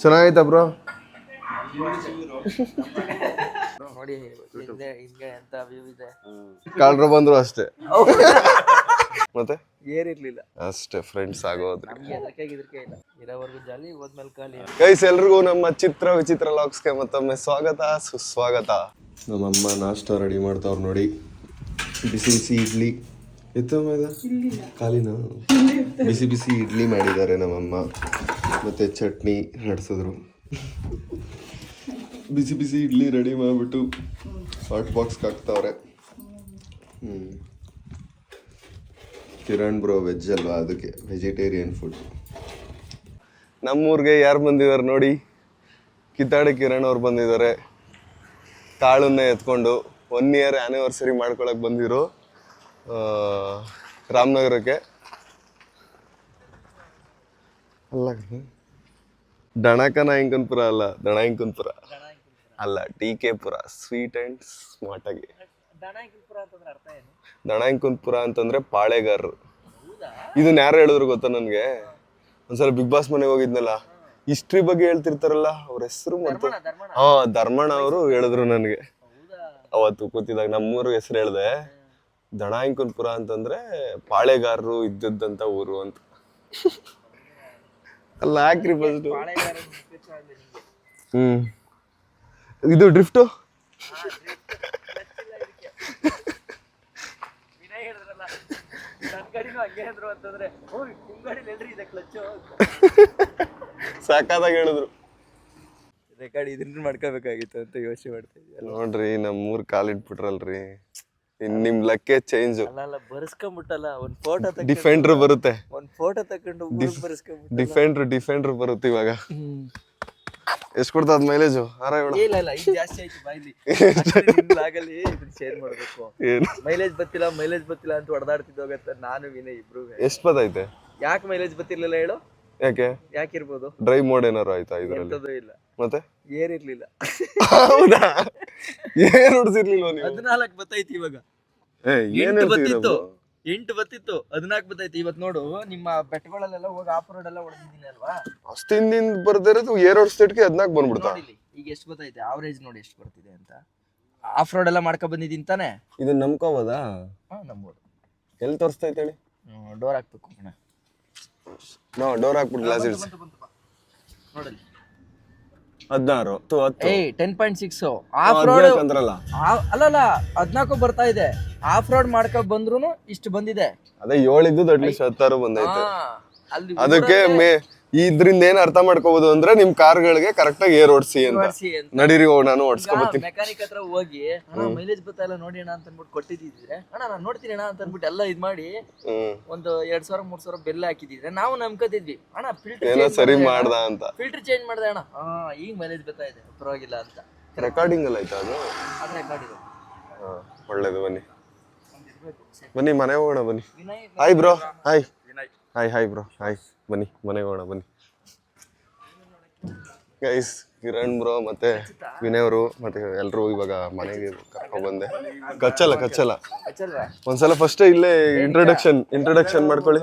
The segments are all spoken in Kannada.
ಚೆನ್ನಾಗೈತಾ ಬ್ರೋ? ನೋಡಿ ಹಿಂಗೆ ಎಂತ ವ್ಯೂ ಇದೆ. ಕಾಲ್ರು ಬಂದ್ರು ಅಷ್ಟೇ. ಮತ್ತೆ ಏರಿರ್ಲಿಲ್ಲ ಅಷ್ಟೇ, ಫ್ರೆಂಡ್ಸ್ ಆಗೋದ್ರಿ. ನಮ್ಗೆ ಎದಕ್ಕೆ ಇಲ್ಲ, ಇರೋವರೆಗೂ ಜಾಲಿ, ಹೋದ್ಮೇಲೆ ಖಾಲಿ. ಗೈಸ್, ಎಲ್ರಿಗೂ ನಮ್ಮ ಚಿತ್ರ ವಿಚಿತ್ರ ಲಾಗ್ಸ್ಗೆ ಮತ್ತೊಮ್ಮೆ ಸ್ವಾಗತ ಸುಸ್ವಾಗತ. ನಮ್ಮಮ್ಮ ನಾಷ್ಟ ರೆಡಿ ಮಾಡ್ತಾವ್ರು ನೋಡಿ. ಬಿಸಿ ಬಿಸಿ ಇಡ್ಲಿ ಖಾಲಿನ ಬಿಸಿ ಬಿಸಿ ಇಡ್ಲಿ ಮಾಡಿದ್ದಾರೆ ನಮ್ಮಮ್ಮ. ಮತ್ತೆ ಚಟ್ನಿ ನಡೆಸಿದ್ರು. ಬಿಸಿ ಬಿಸಿ ಇಡ್ಲಿ ರೆಡಿ ಮಾಡಿಬಿಟ್ಟು ಹಾಟ್ ಬಾಕ್ಸ್ಗೆ ಹಾಕ್ತಾವ್ರೆ. ಕಿರಣ್ ಬ್ರೋ ವೆಜ್ ಅಲ್ವಾ, ಅದಕ್ಕೆ ವೆಜಿಟೇರಿಯನ್ ಫುಡ್. ನಮ್ಮೂರಿಗೆ ಯಾರು ಬಂದಿದ್ದಾರೆ ನೋಡಿ, ಕಿತ್ತಾಡಿ ಕಿರಣ್ ಅವ್ರು ಬಂದಿದ್ದಾರೆ. ತಾಳನ್ನೇ ಎತ್ಕೊಂಡು 1 year ಆ್ಯನಿವರ್ಸರಿ ಮಾಡ್ಕೊಳಕ್ಕೆ ಬಂದಿರೋ ರಾಮನಗರಕ್ಕೆ. ಅಲ್ಲ, ದಣಕನಾಯಂಕನ್ಪುರ ಅಲ್ಲ, ದಣಾಯಂಕನ್ಪುರ ಅಲ್ಲ, ಟಿ.ಕೆ. ಪುರ. ಸ್ವೀಟ್ ಆ್ಯಂಡ್ ಸ್ಮಾರ್ಟ್ ಆಗಿ. ದಣಾಯಂಕನ್ಪುರ ಅಂತಂದ್ರೆ ಪಾಳೆಗಾರರು. ಇದನ್ನ ಯಾರು ಹೇಳಿದ್ರು ಗೊತ್ತಾ ನನಗೆ? ಒಂದ್ಸಲ ಬಿಗ್ ಬಾಸ್ ಮನೆಗೆ ಹೋಗಿದ್ನಲ್ಲ, ಹಿಸ್ಟ್ರಿ ಬಗ್ಗೆ ಹೇಳ್ತಿರ್ತಾರಲ್ಲ, ಅವ್ರ ಹೆಸರು ಮತ್ತೆ ಧರ್ಮಣ್ಣ ಅವರು ಹೇಳಿದ್ರು ನನಗೆ. ಅವತ್ತು ಕೂತಿದಾಗ ನಮ್ಮೂರು ಹೆಸರು ಹೇಳಿದೆ. ದಣಾಯಂಕನ್ಪುರ ಅಂತಂದ್ರೆ ಪಾಳೆಗಾರರು ಇದ್ದದ್ದಂತ ಊರು ಅಂತ. ಅಲ್ಲ ಹಾಕ್ರಿ ಫಸ್ಟ್. ಇದು ಡ್ರಿಫ್ಟು. ಸಾಕಾದಾಗ ಹೇಳಿದ್ರು. ರೆಕಾರ್ಡ್ ಇದನ್ನ ಮಾಡ್ಕೋಬೇಕಾಗಿತ್ತು ಅಂತ ಯೋಚನೆ ಮಾಡ್ತಾ ಇದ್ದೆ. ನೋಡ್ರಿ, ನಮ್ಮೂರ್ ಕಾಲಿಟ್ಬಿಟ್ರಲ್ರಿ. ನಿಮ್ ಲಕ್ಕೆ ಚೇಂಜ್. ಬರ್ಸ್ಕೊಂಡ್ಬಿಟ್ಟಲ್ಲ, ಒಂದ್ ಫೋಟೋ ಡಿಫೆಂಡರ್ ಬರುತ್ತೆ. ಒಂದ್ ಫೋಟೋ ತಕೊಂಡು ಡಿಫೆಂಡರ್ ಬರುತ್ತೆ ಇವಾಗ. ಎಷ್ಟು ಕೊಡ್ತದ ಮೈಲೇಜು? ಇಲ್ಲ ಜಾಸ್ತಿ ಆಯ್ತು ಬಾಯ್ಲಿ. ಆಗಲಿ ಶೇರ್ ಮಾಡ್ಬೇಕು. ಮೈಲೇಜ್ ಬತ್ತಿಲ್ಲ ಅಂತ ಹೊಡೆದಾಡ್ತಿದ್ದೋಗತ್ತ ನಾನು ವಿನಯ್ ಇಬ್ರು. ಎಷ್ಟು ಬತ್ತೈತೆ? ಯಾಕೆ ಮೈಲೇಜ್ ಬತ್ತಿರ್ಲಿಲ್ಲ ಹೇಳು? ಯಾಕಿರ್ಬೋದು? ಡ್ರೈವ್ ಮೋಡ್ ಏನಾರು ಆಯ್ತಾ ಇದ್ರಲ್ಲಿ? ಇಲ್ಲ. ಮತ್ತೆ ಏರಿರ್ಲಿಲ್ಲ. ಹೌದಾ? ಏನ್ ಹೊಡ್ಸಿರ್ಲಿಲ್ಲ ನೀವು? 14 ಬತ್ತೈತಿ ಇವಾಗ. 8 ಬತ್ತಿತ್ತು, 14 ಬತ್ತೈತಿ. ಇವತ್ತು ನೋಡು, ನಿಮ್ಮ ಬೆಟ್ಟಗಳಲ್ಲೆಲ್ಲ ಹೋಗಿ ಆಫ್ ರೋಡ್ ಎಲ್ಲ ಹೊಡೆದಿದ್ದೀನಿ ಅಲ್ವಾ? ಅಷ್ಟು ಹಿಂದಿಂದ ಬರ್ದಿರೋದು ಏರ್ ಹೊಡ್ಸ್ತಿಟ್ಗೆ 14 ಬಂದ್ಬಿಡ್ತಾ. ಈಗ ಎಷ್ಟು ಬತ್ತೈತೆ ಆವರೇಜ್ ನೋಡಿ, ಎಷ್ಟು ಬರ್ತಿದೆ ಅಂತ. ಆಫ್ ರೋಡ್ ಎಲ್ಲ ಮಾಡ್ಕೊ ಬಂದಿದ್ದೀನಿ ತಾನೆ. ಇದು ನಂಬ್ಕೋಬೋದಾ? ನಂಬೋದು. ಎಲ್ಲಿ ತೋರಿಸ್ತೈತೆ ಹೇಳಿ? ಡೋರ್ ಹಾಕ್ಬೇಕು ಕಣ. ಡೋರ್ ಹಾಕ್ಬಿಟ್ಟು ಗ್ಲಾಸ್ ಇಡ್ಸಿ. ನೋಡಲಿ, 16 10.6 ಆಫ್ ರೋಡ್ ಅಂದ್ರಲ್ಲ. ಅಲ್ಲಲ್ಲ, 14 ಬರ್ತಾ ಇದೆ. ಆಫ್ ರೋಡ್ ಮಾಡ್ಕೊ ಬಂದ್ರು ಇಷ್ಟು ಬಂದಿದೆ. ಅದೇ 7 ಇದ್ದು ಅಟ್ಲೀಸ್ಟ್ 16 ಬಂದೈತೆ. ಅದಕ್ಕೆ ಇದ್ರಿಂದ ಏನ್ ಅರ್ಥ ಮಾಡ್ಕೋಬಹುದು ಅಂದ್ರೆ, ನಿಮ್ ಕಾರ್ಗಳಿಗೆ ಕರೆಕ್ಟ್ ಆಗಿ ಏರ್ ಓಡಿಸಿ ಅಂತ. ನಡೀರಿ, ನಾನು ಓಡಿಸ್ಕೊಬತ್ತೀನಿ. ಮೆಕ್ಯಾನಿಕ್ ಹತ್ರ ಹೋಗಿ, ಅಣ್ಣ ಮೈಲೇಜ್ ಬರ್ತಾ ಇಲ್ಲ ನೋಡಿ ಅಣ್ಣ ಅಂತ ಅನ್ಬಿಟ್ಟು ಕೊಟ್ಟಿದ್ರೆ, ಅಣ್ಣ ನಾನು ನೋಡ್ತೀನಿ ಅಣ್ಣ ಅಂತ ಅನ್ಬಿಟ್ಟು ಎಲ್ಲ ಇದ್ ಮಾಡಿ ಒಂದು 2000-3000 ಬೆಲ್ಲ ಹಾಕಿದಿದ್ರೆ ನಾವು ನಂಬ್ಕೋತಿದ್ವಿ. ಅಣ್ಣ ಫಿಲ್ಟರ್ ಸರಿ ಮಾಡ್ದ ಅಂತ. ಫಿಲ್ಟರ್ ಚೇಂಜ್ ಮಾಡ್ದೆ ಅಣ್ಣ, ಈಗ ಮೈಲೇಜ್ ಬರ್ತಾ ಇದೆ, ಪರವಾಗಿಲ್ಲ ಅಂತ. ರೆಕಾರ್ಡಿಂಗ್ ಎಲ್ಲ ಆಯ್ತಾ ಅದು? ರೆಕಾರ್ಡ್. ಒಳ್ಳೇದು, ಬನ್ನಿ ಮನೆಗೆ ಹೋಗೋಣ. ಬನ್ನಿ. Hi bro. Hi bro. ಬನ್ನಿ ಮನೆಗೆ ಹೋಗೋಣ. ಬನ್ನಿ ಗೈಸ್, ಕಿರಣ್ ಬ್ರೋ ಮತ್ತೆ ವಿನಯ್ ಅವರು ಮತ್ತೆ ಎಲ್ರು ಇವಾಗ ಮನೆಗೆ ಕರ್ಕೊಂಡ್ ಬಂದೆ. ಕಚ್ಚಲ್ಲ. ಒಂದ್ಸಲ ಫಸ್ಟ್ ಇಲ್ಲೇ ಇಂಟ್ರೊಡಕ್ಷನ್ ಮಾಡ್ಕೊಳ್ಳಿ.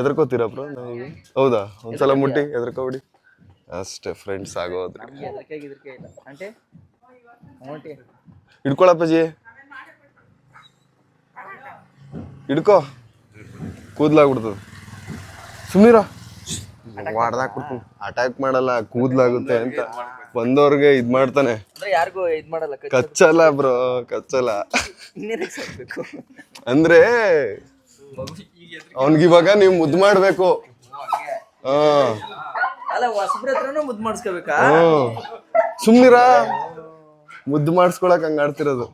ಎದ್ರಕೋತೀರಾ ಬ್ರೋ? ಹೌದಾ? ಒಂದ್ಸಲ ಮುಟ್ಟಿ ಎದ್ರಕೋಬಿಡಿ ಅಷ್ಟೇ, ಫ್ರೆಂಡ್ಸ್ ಆಗೋದ್ರಿ. ಹಿಡ್ಕೊಳಪ್ಪಜಿ, ಹಿಡ್ಕೋ, ಕೂದ್ಲಾಗ್ಬಿಡ್ತದ. ಸುಮ್ನಿರ, ವಾಡ್ದಾಕ್ಬಿಡ್ತೀನಿ. ಅಟ್ಯಾಕ್ ಮಾಡಲ್ಲ, ಕೂದ್ಲಾಗುತ್ತೆ ಅಂತ ಬಂದವ್ರಿಗೆ ಇದ್ ಮಾಡ್ತಾನೆ. ಯಾರಿಗೂ ಇದ್ ಮಾಡಲ್ಲ. ಕಚ್ಚಲ್ಲ ಬ್ರೋ, ಕಚ್ಚಲ್ಲ. ಅಂದ್ರೆ ಅವನ್ಗಿವಾಗ ನೀವು ಮುದ್ದು ಮಾಡ್ಬೇಕು. ಮುದ್ದು ಮಾಡಿಸ್ಕೋಬೇಕಾ? ಸುಮ್ನಿರ, ಮುದ್ದು ಮಾಡಿಸ್ಕೊಳಕ್ ಹಂಗ ಆಡ್ತಿರೋದು.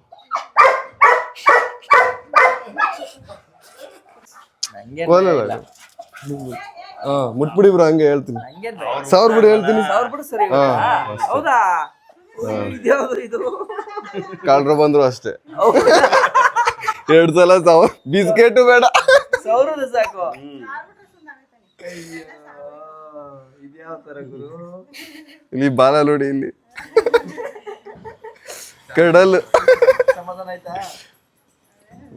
ಮುಟ್ಬಿಡಿ ಬ್ರೋ, ಹಂಗೆ ಹೇಳ್ತೀನಿ. 1000 ಬಿಡಿ ಹೇಳ್ತೀನಿ. ಕಾಲ್ರ ಬಂದ್ರು ಅಷ್ಟೇ. 2 ಸಲ 1000. ಬಿಸ್ಕೆಟ್ ಬೇಡ, 1000 ಸಾಕು. ಇಲ್ಲಿ ಬಾಲ ನೋಡಿ, ಇಲ್ಲಿ ಕಡಲ್. ಸಮಾಧಾನ ಆಯ್ತಾ?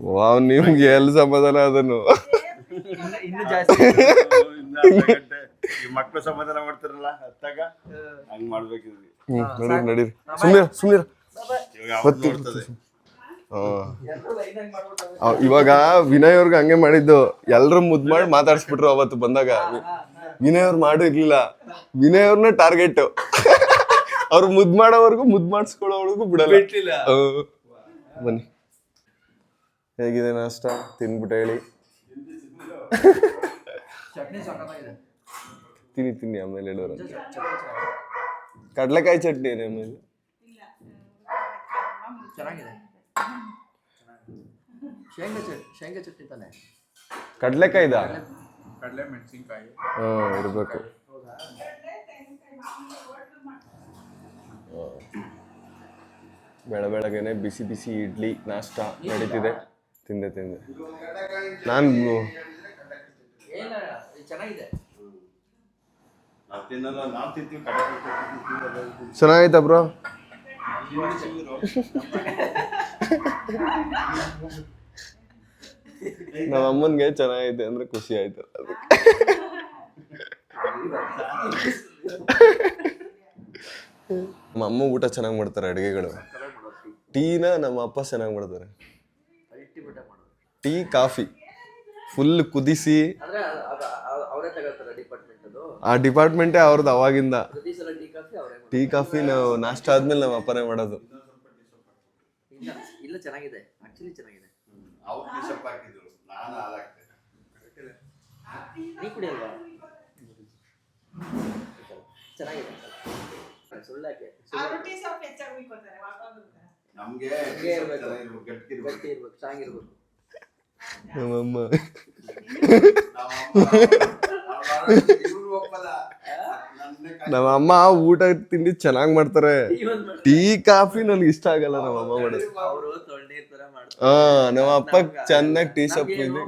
ವಾವ್, ನಿಮ್ಗೆ ಎಲ್ಲಿ ಸಮಾಧಾನ ಅದನ್ನು ಇನ್ನು ಜಾಸ್ತಿ ಮಕ್ಕಳು ಸಮಾಧಾನ ಮಾಡ್ತಾರಲ್ಲ ಅತ್ತಾಗ ಹಂಗ್ ಮಾಡ್ಬೇಕಿದ್ವಿ. ನಡೀರಿ ಸುಮ್ನಿರ ಸುಮ್ನಿರ. ಇವಾಗ ವಿನಯ್ ಅವ್ರಿಗೆ ಹಂಗೆ ಮಾಡಿದ್ದು, ಎಲ್ರು ಮುದ್ ಮಾಡಿ ಮಾತಾಡ್ಸ್ಬಿಟ್ರು ಅವತ್ತು ಬಂದಾಗ. ವಿನಯ್ ಅವ್ರು ಮಾಡಿರ್ಲಿಲ್ಲ, ವಿನಯ್ ಅವ್ರನ್ನ ಟಾರ್ಗೆಟ್. ಅವ್ರು ಮುದ್ ಮಾಡೋವರೆಗೂ ಮುದ್ ಮಾಡಿಸ್ಕೊಳ್ಳೋವರೆಗೂ ಬಿಡಲ್ಲ. ಬನ್ನಿ, ಹೇಗಿದೆ ನಾಷ್ಟ ತಿನ್ಬಿಟ್ಟು ಹೇಳಿ. ತಿನ್ನಿ ಆಮೇಲೆ ಹೇಳೋರು. ಕಡ್ಲೆಕಾಯಿ ಚಟ್ನಿ ಆಮೇಲೆ ಚೆನ್ನಾಗಿದೆ. ಶೇಂಗಾ ಚಟ್ನಿ ತಾನೆ? ಕಡ್ಲೆಕಾಯ್ದ ಕಡಲೆ ಮೆಣಸಿನ್ಕಾಯಿ ಇರ್ಬೇಕು. ಬೆಳಗ್ಗೆನೆ ಬಿಸಿ ಬಿಸಿ ಇಡ್ಲಿ ನಾಷ್ಟ ನಡೀತಿದೆ. ತಿಂದೆ ನಾನು ಚೆನ್ನಾಗಿದೆ. ಚೆನ್ನಾಗೈತಾ ಬ್ರೋ? ನಮ್ಮ ಅಮ್ಮನ್ಗೆ ಚೆನ್ನಾಗೈತೆ ಅಂದ್ರೆ ಖುಷಿ ಆಯ್ತು. ನಮ್ಮ ಅಮ್ಮ ಊಟ ಚೆನ್ನಾಗಿ ಮಾಡ್ತಾರೆ, ಅಡುಗೆಗಳು. ಟೀನ ನಮ್ಮ ಅಪ್ಪ ಚೆನ್ನಾಗಿ ಮಾಡ್ತಾರೆ. ಟೀ ಕಾಫಿ ಫುಲ್ ಕುದಿಸಿ, ಆ ಡಿಪಾರ್ಟ್ಮೆಂಟೇ ಅವ್ರದ್ದು ಅವಾಗಿಂದ. ಟೀ ಕಾಫಿ ನಾವು ನಾಷ್ಟ ಆದ್ಮೇಲೆ ನಮ್ಮ ಅಪ್ಪನೇ ಮಾಡೋದು. ಇಲ್ಲ ಚೆನ್ನಾಗಿದೆ, ಆಕ್ಚುಲಿ ಚೆನ್ನಾಗಿದೆ. ನೀ ಕುಡಿಯಲ್ವಾ? ಚೆನ್ನಾಗಿದೆ. ಸುಳ್ಳಾಕೆ ಗಟ್ಟಿ ಇರ್ಬೇಕು, ಚೆನ್ನಾಗಿರ್ಬೇಕು. ನಮ್ಮಮ್ಮ ನಮ್ಮಮ್ಮ ಊಟ ತಿಂಡಿ ಚೆನ್ನಾಗಿ ಮಾಡ್ತಾರೆ. ಟೀ ಕಾಫಿ ನನ್ಗೆ ಇಷ್ಟ ಆಗಲ್ಲ ನಮ್ಮಮ್ಮ ಮಾಡೋದು. ನಮ್ಮ ಅಪ್ಪ ಚೆನ್ನಾಗಿ ಟೀ ಸೊಪ್ಪು ಇದೆ,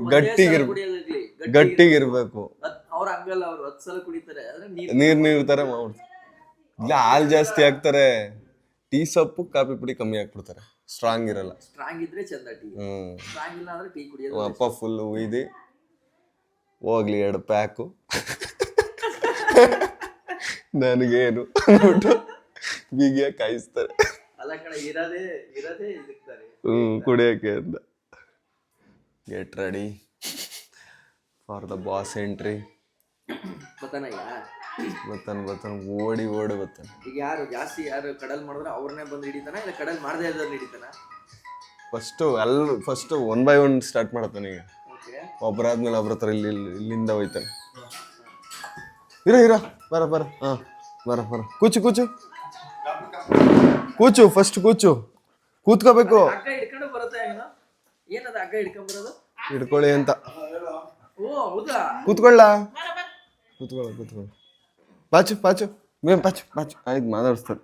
ಗಟ್ಟಿಗಿರ್ಬೇಕು. ಅವ್ರ ಹಂಗಲ್ಲ, ಅವ್ರು 10 ಸಲ ಕುಡಿತಾರೆ, ನೀರ್ ತರ ಮಾಡ್ತಾರೆ. ಇಲ್ಲ, ಹಾಲು ಜಾಸ್ತಿ ಹಾಕ್ತಾರೆ. ಟೀ ಸೊಪ್ಪು ಕಾಫಿ ಪುಡಿ ಕಮ್ಮಿ ಹಾಕ್ಬಿಡ್ತಾರೆ, ಸ್ಟ್ರಾಂಗ್ ಇರಲ್ಲ. ಸ್ಟ್ರಾಂಗ್ ಇದ್ರೆ ಚಂದ ಟೀ, ಸ್ಟ್ರಾಂಗ್ ಇಲ್ಲ ಅಂದ್ರೆ ಟೀ ಕುಡಿಯೋದು. ಅಪ್ಪ ಫುಲ್ ಉಯ್ದು ಹೋಗ್ಲಿ 2 ಪ್ಯಾಕು ನನಗೇನು ಅಂದ್ಬಿಟ್ಟು ಬೀಗಿಯ ಕಾಯಿಸ್ತಾರೆ. ಅಲ್ಲ ಕಣ, ಇರದೇ ಇದಕ್ತಾರೆ ಕುಡಿಯಕ್ಕೆ ಅಂತ. Get ready for the boss entry. ಬತ್ತಾನ ಓಡಿ ಬತ್ತಾನ. ಈಗ ಯಾರು ಕಡಲ್ ಮಾಡಿದ್ರೆ ಅವ್ರನ್ನೇ ಬಂದು ಹಿಡಿತಾನ, ಇಲ್ಲ ಕಡಲ್ ಮಾಡದೇ ಇದ್ದವ್ರನ್ನ ಹಿಡಿತಾನ? ಫಸ್ಟ್ 1 by 1 ಸ್ಟಾರ್ಟ್ ಮಾಡತ್ತಾನೆ. ಈಗ ಒಬ್ಬರಾದ್ಮೇಲೆ ಒಬ್ಬರ ಹತ್ರ ಇಲ್ಲಿಂದ ಹೋಯ್ತಾನೆ. ಇರ ಬರ ಬರ ಕೂಚು ಫಸ್ಟ್ ಕೂತ್ಕೋಬೇಕು. ಹಗ್ಗ ಹಿಡ್ಕೊಂಡು ಬರುತ್ತೆ. ಏನದ ಹಗ್ಗ ಹಿಡ್ಕೊಂಡ್ ಬರೋದು? ಹಿಡ್ಕೊಳ್ಳಿ ಅಂತ. ಓ ಹೌದಾ? ಕೂತ್ಕೊಳ್ಳ ಪಾಚು ಆಯ್ತು, ಮಾತಾಡಿಸ್ತಾರೆ.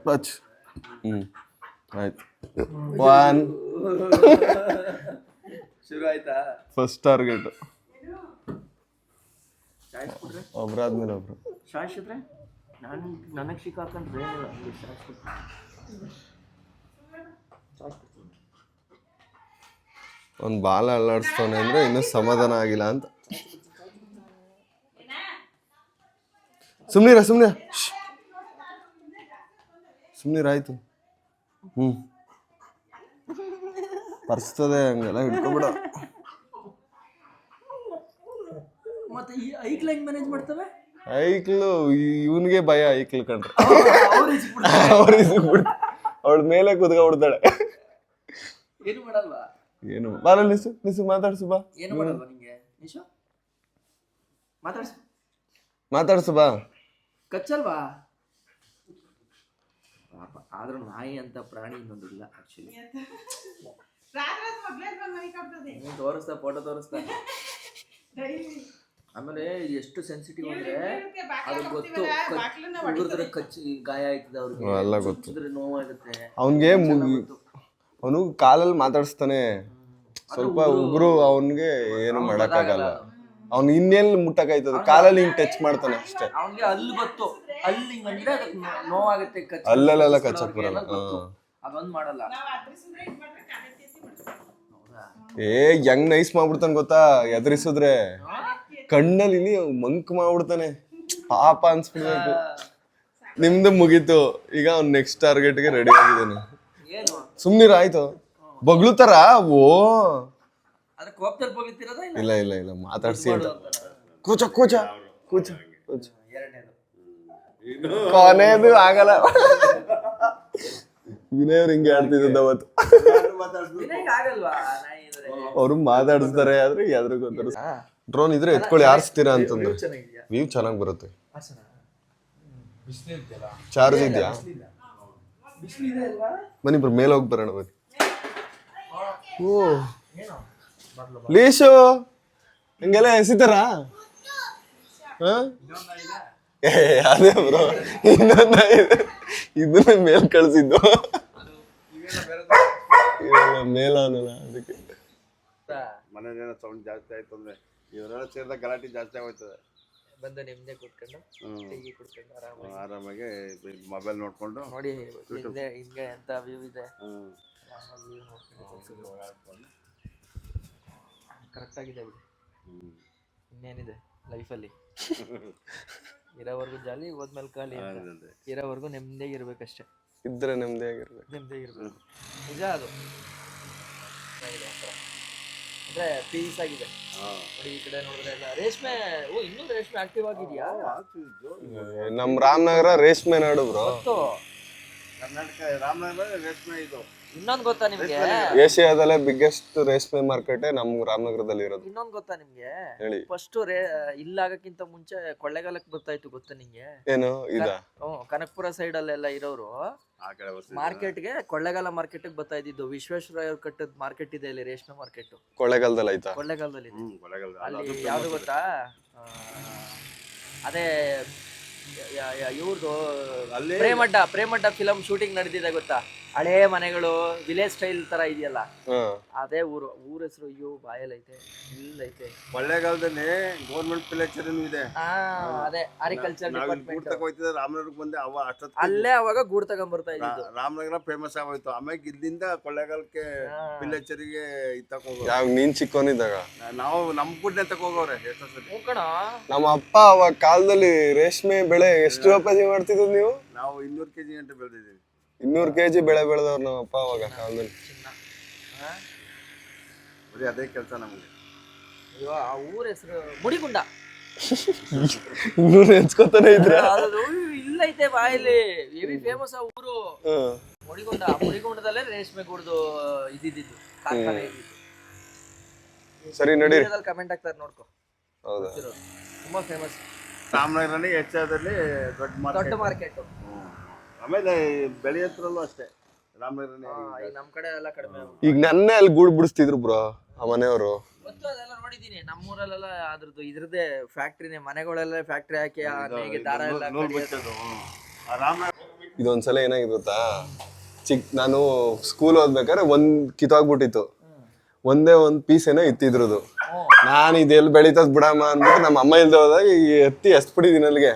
ಪಾಚು ಆಯ್ತು. 1 ಶುರು ಆಯ್ತಾ? First target. ಒಬ್ರಾದ್ಮೇಲೆ ಒಬ್ರು ಶಾಶ್ವತ್ರೆ ನನಗೆ ಸಿಕ್ಕಾಕೊಂಡ್ರೆ ಒಂದು ಬಾಲ ಅಲ್ಲಾಡಿಸ್ತಾನೆ ಅಂದ್ರೆ ಇನ್ನೂ ಸಮಾಧಾನ ಆಗಿಲ್ಲ ಅಂತ. ಸುಮ್ನಿರ ಆಯ್ತು. ಪರ್ಸ್ತದೆ, ಹಂಗೆಲ್ಲ ಹಿಡ್ಕೊಬಿಡ. ಮತ್ತೆ ಈ ಐಕ್ಳು ಹೆಂಗ್ ಮ್ಯಾನೇಜ್ ಮಾಡ್ತವೆ? ಐಕ್ಳು ಇವನ್ಗೆ ಭಯ. ಐಕ್ಳು ಕಂಡ್ರೆ ಅವಳ ಮೇಲೆ ಕುತ್ಕೊಂಡ್ಬಿಡ್ತಾಳೆ. ಏನು ಮಾಡಲ್ವಾ? ಏನು ಬಾಲ ನಿಸು ಮಾತಾಡ್ಸು ಬಾ. ಏನು ಮಾಡಲ್ವಾ ನಿಂಗೆ? ನಿಶು ಮಾತಾಡ್ಸು ಬಾ. ಕಚ್ಚಲ್ವಾ? ಪಾಪ, ಆದ್ರೂ ನಾಯಿ ಅಂತ ಪ್ರಾಣಿ ಇನ್ನೊಂದಿಲ್ಲ ಆಕ್ಚುಲಿ. ತೋರಿಸ್ತಾ, ಫೋಟೋ ತೋರಿಸ್ತಾ. ಆಮೇಲೆ ಎಷ್ಟು ಸೆನ್ಸಿಟಿವ್ ಅಂದ್ರೆ ಅದು ಗೊತ್ತು. ಹುಡುಗರ ಕಚ್ಚಿ ಗಾಯ ಆಯ್ತದೆ ಅವ್ರಿಗೆ, ಎಲ್ಲ ಗೊತ್ತು, ನೋವಾಗುತ್ತೆ ಅವನ್ಗೆ. ಅವನು ಕಾಲಲ್ಲಿ ಮಾತಾಡಿಸ್ತಾನೆ. ಸ್ವಲ್ಪ ಉಗುರು ಅವನ್ಗೆ ಏನು ಮಾಡಕ್ಕಾಗಲ್ಲ. ಅವ್ನು ಇನ್ನೆಲ್ಲಿ ಮುಟ್ಟಕ್ಕಾಯ್ತದ, ಕಾಲಲ್ಲಿ ಹಿಂಗ್ ಟಚ್ ಮಾಡ್ತಾನೆ ಅಷ್ಟೇ. ಅವ್ನಿಗೆ ಅಲ್ಲಿ ಗೊತ್ತು, ಅಲ್ಲಿ ಹಿಂಗಂದ್ರೆ ಅದಕ್ಕೆ ನೋವಾಗುತ್ತೆ. ಅಲ್ಲೆಲ್ಲ ಕಚ್ಚಕ್ ಬರಲ್ಲ. ಅದೊಂದು ಮಾಡಲ್ಲ. ಹೆಂಗ್ ನೈಸ್ ಮಾಡ್ಬಿಡ್ತಾನೆ ಗೊತ್ತಾ ಎದುರಿಸಿದ್ರೆ ಕಣ್ಣಲ್ಲಿ ಇಲ್ಲಿ ಮಂಕ್ ಮಾಡ್ಬಿಡ್ತಾನೆ ಪಾಪ ಅನ್ಸ್ಬಿಡ್ಬೇಕು. ನಿಮ್ದು ಮುಗೀತು, ಈಗ ಅವ್ನ್ ನೆಕ್ಸ್ಟ್ ಟಾರ್ಗೆಟ್ಗೆ ರೆಡಿ ಆಗಿದ್ದಾನೆ. ಏನು ಸುಮ್ನಿರ ಆಯ್ತು, ಬಗ್ಳುತ್ತಾರ. ಓ ಅದಕ್ಕೆ ಕೋಪದಲ್ಲಿ ಹೋಗಿತ್ತಿರೋದ ಇಲ್ಲ ಇಲ್ಲ ಇಲ್ಲ ಇಲ್ಲ, ಮಾತಾಡ್ಸಿ ಅಂತ. ಕೂಚ ಕೂಚ ಕೂಚ ಕೂಚ. ಕೊನೆದು ಆಗಲ್ಲ. ವಿನಯ್ ಅವ್ರು ಹಿಂಗೆ ಆಡ್ತಿದ್ದ ಅವತ್ತು. ವಿನಯ್ಗೆ ಆಗಲ್ವಾ ನಾಯಿ ಅಂದ್ರೆ? ಅವ್ರು ಮಾತಾಡಿಸ್ತಾರೆ ಆದ್ರೆ ಯಾವ್ದ್ರ ಗೊತ್ತಾರ. ಡ್ರೋನ್ ಇದ್ರೆ ಎತ್ಕೊಳ್ಳಿ ಆರಿಸ್ತೀರಾ ಅಂತಂದ್ರೆ ಚೆನ್ನಾಗಿದ್ಯಾ? ವ್ಯೂ ಚೆನ್ನಾಗಿ ಬರುತ್ತೆ. ಹಾಸನ ಚಾರ್ಜ್ ಇದೆಯಾ? ಬಿಸಿಲಿದೆ ಅಲ್ವಾ? ಬನ್ನಿ ಬ್ರೋ, ಮೇಲೆ ಹೋಗಿ ಬರೋಣ ಬನ್ನಿ. ಓ ಏನು ಲೀಶು ಹಂಗೆಲ್ಲ ಎಸಿತಾರ? ಅದೇ ಬ್ರೋ, ಇನ್ನೊಂದ ಇದನ್ನ ಮೇಲ್ ಕಳ್ಸಿದ್ದು ಮೇಲ ಅನ್ನಲ್ಲ ಅದಕ್ಕೆ. ಮನೇಲೇನೋ ಸೌಂಡ್ ಜಾಸ್ತಿ ಆಯ್ತು ಅಂದ್ರೆ ಇವರೆಲ್ಲ ಸೇರಿದಾಗ ಗಲಾಟೆ ಜಾಸ್ತಿ ಆಗೋಯ್ತದೆ. ಬಂದು ನಿಮ್ದೆ ಕೂತ್ಕೊಂಡು ಟೀ ಕುಡ್ಕೊಂಡು ಆರಾಮಾಗಿ ಮೊಬೈಲ್ ನೋಡ್ಕೊಂಡು ನೋಡಿ ಹಿಂದೆ ಹಿಂಗೆ ಎಂತ ವ್ಯೂ ಇದೆ. ಕರೆಕ್ಟ್ ಆಗಿದೆ ಬಿಡಿ. ಇನ್ನೇನಿದೆ ಲೈಫಲ್ಲಿ? ಇರೋವರೆಗೂ ಜಾಲಿ, ಹೋದ್ಮೇಲೆ ಖಾಲಿ ಅಂತ. ಇರೋವರೆಗೂ ನೆಮ್ಮದಿಯಾಗಿ ಇರ್ಬೇಕಷ್ಟೇ. ಇದ್ರೆ ನೆಮ್ಮದಿಯಾಗಿರ್ಬೇಕು. ನೆಮ್ಮದಿಯಾಗಿ ಇರ್ಬೇಕು, ನಿಜ ಅದು. ಅಂದ್ರೆ ಪೀಸ್ ಆಗಿದೆ ನೋಡಿ. ಈ ಕಡೆ ನೋಡಿದ್ರೆ ಎಲ್ಲ ರೇಷ್ಮೆ. ಓ, ಇನ್ನೂ ರೇಷ್ಮೆ ಆಕ್ಟಿವ್ ಆಗಿದ್ಯಾ? ನಮ್ ರಾಮನಗರ ರೇಷ್ಮೆ ನಾಡು ಬ್ರೋ. ಗೊತ್ತು. ಕರ್ನಾಟಕ ರಾಮನಗರ ರೇಷ್ಮೆ ಇದು. ಇನ್ನೊಂದು ಗೊತ್ತಾ ನಿಮ್ಗೆ? ಏಷ್ಯಾದಲ್ಲೇ ಬಿಗ್ಗೆಸ್ಟ್ ರೇಷ್ಮೆ ಮಾರ್ಕೆಟ್ ನಮ್ ರಾಮನಗರದಲ್ಲಿ ಇರೋದು. ಇನ್ನೊಂದು ಗೊತ್ತಾ ನಿಮ್ಗೆ? ಹೇಳಿ. ಫಸ್ಟ್ ಇಲ್ಲಾಗಕ್ಕಿಂತ ಮುಂಚೆ ಕೊಳ್ಳೆಗಾಲಕ್ಕೆ ಬರ್ತಾಯಿತ್ತು, ಗೊತ್ತಾ ನಿಂಗೆ? ಏನು ಇದ? ಕನಕಪುರ ಸೈಡ್ ಅಲ್ಲೆಲ್ಲ ಇರೋರು ಆ ಕಡೆ ಮಾರ್ಕೆಟ್ಗೆ, ಕೊಳ್ಳೆಗಾಲ ಮಾರ್ಕೆಟ್ ಬರ್ತಾ ಇದ್ದಿದ್ದು. ವಿಶ್ವೇಶ್ವರಯ್ಯ ಕಟ್ಟದ ಮಾರ್ಕೆಟ್ ಇದೆ ಇಲ್ಲಿ, ರೇಷ್ಮೆ ಮಾರ್ಕೆಟ್. ಕೊಳ್ಳೆಗಾಲದಲ್ಲಿ ಆಯ್ತಾ? ಕೊಳ್ಳೆಗಾಲದಲ್ಲಿ ಇದೆ. ಕೊಲೆಗಲ್ದ ಅಲ್ಲಿ ಯಾವ್ದು ಗೊತ್ತಾ? ಅದೇ ಇವ್ರದ್ದು ಅಲ್ಲಿ ಪ್ರೇಮಡ್ಡ ಫಿಲಂ ಶೂಟಿಂಗ್ ನಡೆದಿದೆ ಗೊತ್ತಾ? ಹಳೇ ಮನೆಗಳು, ವಿಲೇಜ್ ಸ್ಟೈಲ್ ತರ ಇದೆಯಲ್ಲ, ಅದೇ ಊರು. ಊರ ಹೆಸರು ಅಯ್ಯೋ ಬಾಯಲ್ಲೈತೆ, ಇಲ್ಲೈತೆ. ಕೊಳ್ಳೇಗಾಲದಲ್ಲಿ ಗೌರ್ಮೆಂಟ್ ಪಿಲೇಚರ್ ಇದೆ. ಅದೇ ಹಾರಿಕಲ್ಚರ್ ಡಿಪಾರ್ಟ್ಮೆಂಟ್. ಹೋಯ್ತಿದ್ದೆ ರಾಮನಗರಕ್ಕೆ ಬಂದೆ. ಅಲ್ಲೇ ಅವಾಗ ಗೂಡ್ ತಗೊಂಡ್ಬರ್ತಾ ಇದ್ದಿದ್ದು. ರಾಮನಗರ ಫೇಮಸ್ ಆಗೋಯ್ತು. ಆಮೇಲೆ ಇಲ್ಲಿಂದ ಕೊಳ್ಳೇಗಾಲಕ್ಕೆ ಪಿಲೇಚರಿಗೆ ಇತ್ತಕ್ ಹೋಗೋರು. ಯಾವ ನೀನ್ ಚಿಕ್ಕವನಿದ್ದಾಗ ನಾವು ನಮ್ ಗುಡ್ನೆ ತಗೋಗವ್ರೆ ಎಷ್ಟೋ ಸತಿ. ನಮ್ಮ ಅಪ್ಪ ಅವಾಗ ಕಾಲದಲ್ಲಿ ರೇಷ್ಮೆ ಬೆಳೆ ಎಷ್ಟು ರೂಪಾಯಿ ಮಾಡ್ತಿದ್ರು ನೀವು? ನಾವು 200 kg ಗಂಟೆ ಬೆಳೆದಿದ್ದೀವಿ. 200 kg ಬೆಳೆ ಬೆಳೆದವ್ರು ನಮ್ಮ ಅಪ್ಪ ಅವಾಗ ಕಾಲದಲ್ಲಿ. ಬರೀ ಅದೇ ಕೆಲಸ ನಮ್ಗೆ. ಆ ಊರ ಹೆಸರು ಮುಡಿಗುಂಡ. ಇನ್ನೂ ನೆನ್ಸ್ಕೊತಾನೆ ಇದ್ರ? ಇಲ್ಲೈತೆ ಬಾಯಲ್ಲಿ, ಹೆವಿ ಫೇಮಸ್ ಆ ಊರು ಮುಡಿಗುಂಡ. ಮುಡಿಗುಂಡದಲ್ಲೇ ರೇಷ್ಮೆ ಗೂಡ್ದು ಇದ್ದಿದ್ದು, ಕಾರ್ಖಾನೆ ಇದ್ದಿದ್ದು. ಸರಿ ನಡಿ. ಕಮೆಂಟ್ ಆಗ್ತಾರೆ ನೋಡ್ಕೊ. ಹೌದಾ? ತುಂಬಾ ಫೇಮಸ್. ರಾಮನಗರನೇ ಹೆಚ್ಚಾದಲ್ಲಿ ದೊಡ್ಡ ಮಾರ್ಕೆಟ್. ಆಮೇಲೆ ಬೆಳೆ ಹತ್ರಲ್ಲೂ ಅಷ್ಟೇ ರಾಮನಗರನೇ. ನಮ್ ಕಡೆ ಎಲ್ಲ ಕಡಿಮೆ. ಈಗ ನನ್ನೇ ಅಲ್ಲಿ ಗೂಡ್ ಬಿಡಿಸ್ತಿದ್ರು ಬ್ರೋ ಆ ಮನೆಯವರು. ಗೊತ್ತು, ಅದೆಲ್ಲ ನೋಡಿದೀನಿ. ನಮ್ಮೂರಲ್ಲೆಲ್ಲ ಅದ್ರದ್ದು ಇದ್ರದ್ದೇ ಫ್ಯಾಕ್ಟ್ರಿನೇ, ಮನೆಗಳೆಲ್ಲ ಫ್ಯಾಕ್ಟ್ರಿ ಹಾಕಿ ಆ ನೇಯ್ಗೆ ದಾರ ಎಲ್ಲ ಇದೊಂದ್ಸಲ ಏನಾಗಿದೆ ಗೊತ್ತಾ? ನಾನು ಸ್ಕೂಲ್ ಓದ್ಬೇಕಾದ್ರೆ ಕಿತ್ತೋಗ್ಬಿಟ್ಟಿತ್ತು. ಒಂದೇ ಒಂದ್ ಪೀಸ್ ಏನೋ ಇತ್ತಿದ್ರದು. ನಾನು ಇದೆಲ್ಲಿ ಬೆಳಿತದ್ ಬಿಡಮ್ಮ ಅಂದ್ಬಿಟ್ಟು ನಮ್ಮ ಅಮ್ಮ ಇಲ್ದ ಹೋದಾಗ ಎತ್ತಿ ಎಸ್ಬಿಟ್ಟಿದೀನಿ ಅಲ್ಲಿಗೆ.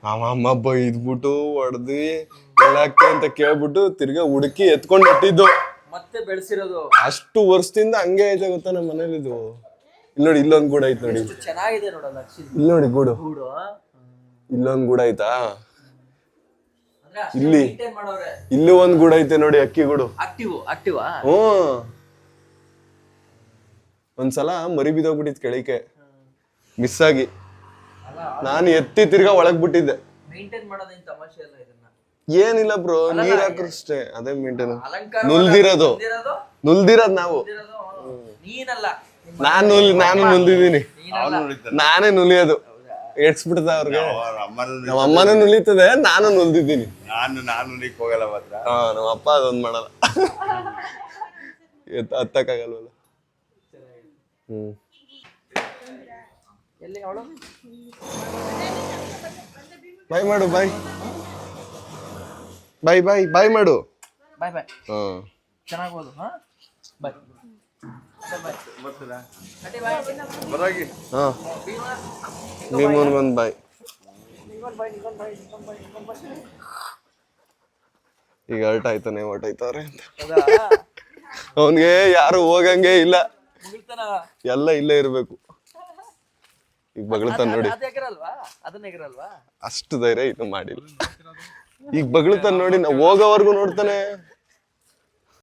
ನಮ್ಮ ಅಮ್ಮ ಬೈದ್ಬಿಟ್ಟು ಹೊಡೆದು ಎಲ್ಲಾಗ್ತೆ ಅಂತ ಕೇಳ್ಬಿಟ್ಟು ತಿರ್ಗಾ ಹುಡುಕಿ ಎತ್ಕೊಂಡು ಇಟ್ಟಿದ್ದು. ಮತ್ತೆ ಬೆಳೆಸಿರೋದು ಅಷ್ಟು ವರ್ಷದಿಂದ ಹಂಗೆ ಐತೆ ಗೊತ್ತಾ ನಮ್ಮ ಮನೇಲಿ. ಇದು ಇಲ್ಲಿ ನೋಡಿ, ಇಲ್ಲೊಂದ್ ಗೂಡು ಐತೆ ನೋಡಿ. ಚೆನ್ನಾಗಿದೆ ನೋಡಲ್ಲ. ಇಲ್ಲಿ ನೋಡಿ ಗೂಡು, ಇಲ್ಲೊಂದ್ ಗೂಡು ಆಯ್ತಾ? ಇಲ್ಲಿ ಇಲ್ಲೂ ಒಂದ್ ಗೂಡು ಐತೆ ನೋಡಿ, ಅಕ್ಕಿ ಗೂಡು. ಒಂದ್ಸಲ ಮರಿ ಬಿದ್ದೋಗ್ಬಿಟ್ಟಿದ್ ಕೆಳಕ್ಕೆ ಮಿಸ್ ಆಗಿ. ನಾನು ಎತ್ತಿ ತಿರ್ಗಾ ಒಳಗ್ ಬಿಟ್ಟಿದ್ದೆ. ಏನಿಲ್ಲ ಬ್ರೋ, ನೀರ್ ಹಾಕ್ರಷ್ಟೇ. ಅದೇ ಮೇಂಟೈನ್. ನುಲ್ದಿರೋದು ನಾವು. ನಾನು ನುಲ್ದಿದ್ದೀನಿ. ನಾನೇ ನುಲಿಯೋದು. ಎಡ್ಸ್ಬಿಡ್ತ ಅವ್ರಿಗೆ. ನಮ್ಮ ಅಮ್ಮನೂ ನುಲಿತದೆ, ನಾನು ನುಲ್ದಿದ್ದೀನಿ. ನಾನು ನೀಕ್ ಹೋಗಲ್ಲ ಮಾತ್ರ. ನಮ್ಮ ಅಪ್ಪ ಅದೊಂದ್ ಮಾಡಲ್ಲ. ಹತ್ತಕ್ಕಾಗಲ್ವಲ್ಲ. ಬಾಯ್ ಮಾಡು, ಬಾಯ್ ಬಾಯ್ ಬಾಯ್ ಬಾಯ್ ಮಾಡು. ಬಾಯ್ ಬಾಯ್. ಚೆನ್ನಾಗಿ ಓದು. ಬಾಯ್. ಬರಾಗಿ. ಭೀಮನ್ಗೊಂದು ಬಾಯ್. ಈಗ ಹರ್ಟ್ ಆಯ್ತಾನೆ ಹೊರ್ಟಾಯ್ತವ್ರೆ ಅಂತ. ಅವನ್ಗೆ ಯಾರು ಹೋಗಂಗೆ ಇಲ್ಲ. ಮುಗಿಲ್ತಾನ ಎಲ್ಲ ಇಲ್ಲೇ ಇರ್ಬೇಕು. ಈಗ ಬಗಳ್ತಾನ ನೋಡಿ, ಅದ್ ಎಗರಲ್ವಾ, ಅದನ್ನ ಎಗರಲ್ವಾ? ಅಷ್ಟು ಧೈರ್ಯ ಇನ್ನು ಮಾಡಿಲ್ಲ. ಈಗ ಬಗಳ್ತಾನ ನೋಡಿ, ಹೋಗೋವರ್ಗು ನೋಡ್ತಾನೆ.